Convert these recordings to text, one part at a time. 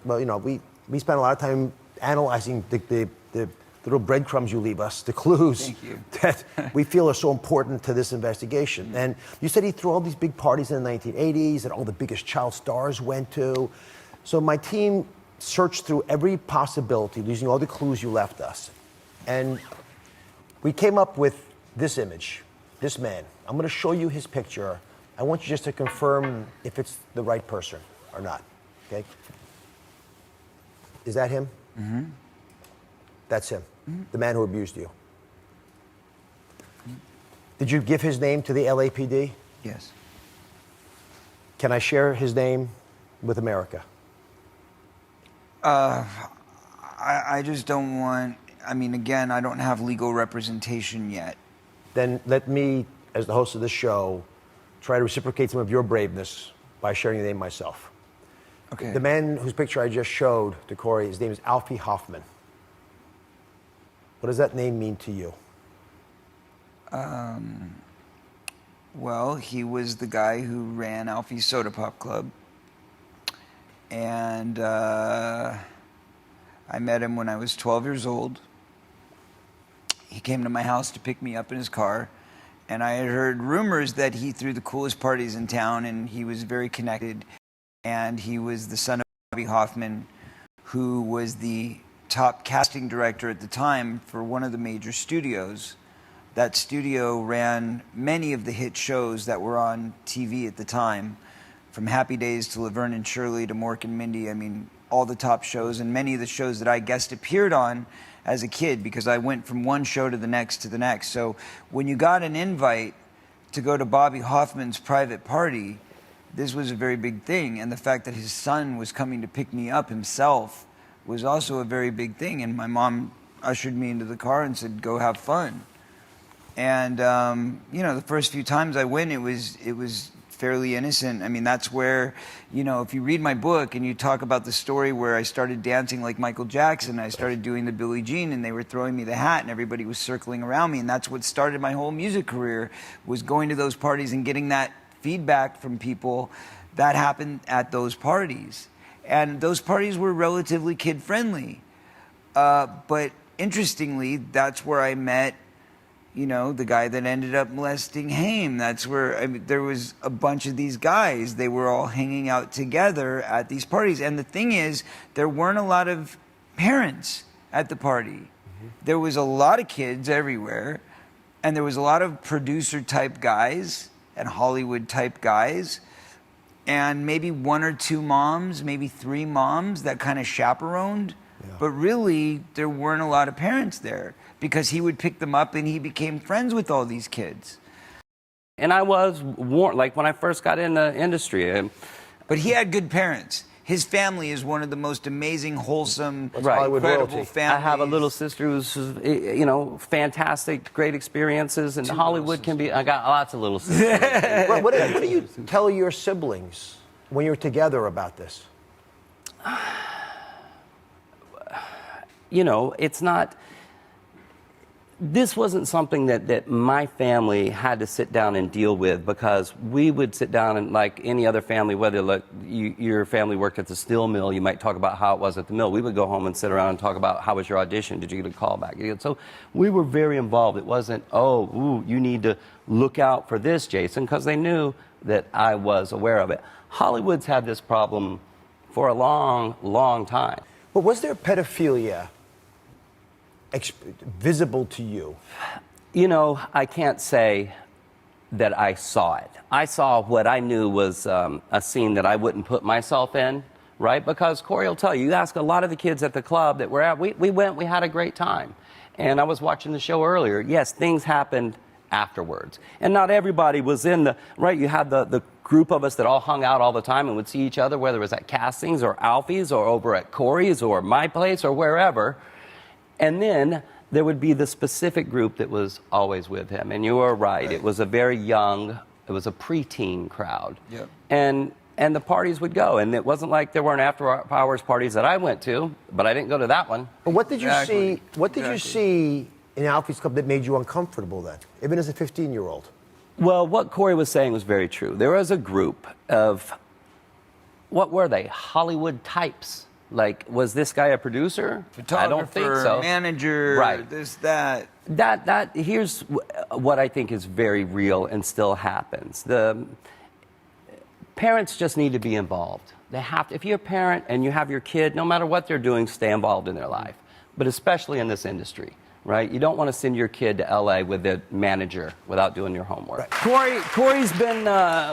well, you know, we spend a lot of time analyzing the little breadcrumbs you leave us, the clues Thank you. that we feel are so important to this investigation. And you said he threw all these big parties in the 1980s that all the biggest child stars went to. So my team searched through every possibility using all the clues you left us. And we came up with this image, this man. I'm going to show you his picture. I want you just to confirm if it's the right person or not, okay? Is that him? Mm-hmm. That's him, the man who abused you. Did you give his name to the LAPD? Yes. Can I share his name with America? I just don't want, I mean, again, I don't have legal representation yet. Then let me, as the host of this show, try to reciprocate some of your braveness by sharing the name myself. Okay. The man whose picture I just showed to Cory, his name is Alfie Hoffman. What does that name mean to you? Well, he was the guy who ran Alfie's Soda Pop Club. And I met him when I was 12 years old. He came to my house to pick me up in his car. And I had heard rumors that he threw the coolest parties in town, and he was very connected. And he was the son of Bobby Hoffman, who was the top casting director at the time for one of the major studios. That studio ran many of the hit shows that were on TV at the time, from Happy Days to Laverne and Shirley to Mork and Mindy. I mean, all the top shows, and many of the shows that I guest appeared on as a kid, because I went from one show to the next to the next. So when you got an invite to go to Bobby Hoffman's private party, this was a very big thing. And the fact that his son was coming to pick me up himself was also a very big thing. And my mom ushered me into the car and said, "Go have fun." And you know, the first few times I went, it was fairly innocent. I mean, that's where, you know, if you read my book and you talk about the story where I started dancing like Michael Jackson, I started doing the Billie Jean, and they were throwing me the hat and everybody was circling around me, and that's what started my whole music career, was going to those parties and getting that feedback from people. That happened at those parties. And those parties were relatively kid-friendly. But interestingly, that's where I met, you know, the guy that ended up molesting Haim. That's where, I mean, there was a bunch of these guys. They were all hanging out together at these parties. And the thing is, there weren't a lot of parents at the party. Mm-hmm. There was a lot of kids everywhere. And there was a lot of producer-type guys and Hollywood-type guys. And maybe one or two moms, maybe three moms that kind of chaperoned. Yeah. But really, there weren't a lot of parents there, because he would pick them up and he became friends with all these kids. And I was warned, like when I first got in the industry. But he had good parents. His family is one of the most amazing, wholesome, right, incredible families. I have a little sister who's, you know, fantastic, great experiences, and Hollywood can be, I got lots of little sisters. What do you tell your siblings when you're together about this? You know, it's not, this wasn't something that my family had to sit down and deal with, because we would sit down and, like any other family, whether like your family worked at the steel mill, you might talk about how it was at the mill. We would go home and sit around and talk about, how was your audition? Did you get a call back? So we were very involved. It wasn't, oh, ooh, you need to look out for this, Jason, because they knew that I was aware of it. Hollywood's had this problem for a long, long time. But was there pedophilia visible to you? You know, I can't say that I saw it. I saw what I knew was a scene that I wouldn't put myself in, right? Because Cory will tell you, you ask a lot of the kids at the club that we're at, we went, we had a great time. And I was watching the show earlier. Yes, things happened afterwards. And not everybody was in the, right, you had the group of us that all hung out all the time and would see each other, whether it was at castings or Alfie's or over at Cory's or my place or wherever. And then there would be the specific group that was always with him. And you were right. It was a very young, it was a preteen crowd. Yep. And the parties would go. And it wasn't like there weren't after-hours parties that I went to, but I didn't go to that one. But what did you see? What did you see in Alfie's club that made you uncomfortable then, even as a 15-year-old? Well, what Cory was saying was very true. There was a group of, what were they? Hollywood types. Like, was this guy a producer? Photographer, I don't think so. Manager, Right. this, that. Here's what I think is very real and still happens. The parents just need to be involved. They have to. If you're a parent and you have your kid, no matter what they're doing, stay involved in their life. But especially in this industry, right? You don't want to send your kid to LA with a manager without doing your homework. Right. Cory's been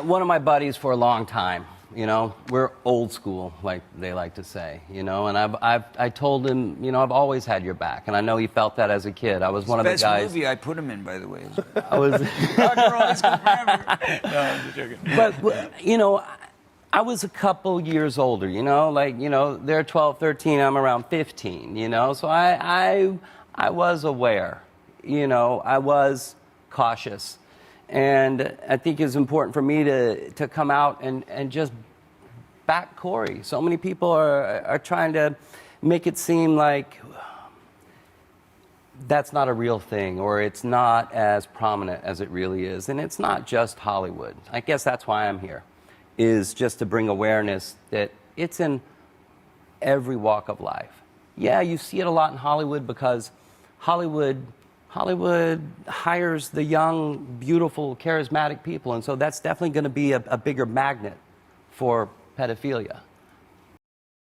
one of my buddies for a long time. You know, we're old school, like they like to say. You know, and I told him, you know, I've always had your back, and I know he felt that as a kid. I was one of the guys. Best movie I put him in, by the way. I was. Rock and roll high school forever. No, I'm just joking. But you know, I was a couple years older. You know, like they're 12, 13. I'm around 15. You know, so I was aware. You know, I was cautious. And I think it's important for me to come out and just back Cory. So many people are trying to make it seem like that's not a real thing, or it's not as prominent as it really is. And it's not just Hollywood. I guess that's why I'm here, is just to bring awareness that it's in every walk of life. Yeah, you see it a lot in Hollywood because Hollywood hires the young, beautiful, charismatic people, and so that's definitely going to be a bigger magnet for pedophilia.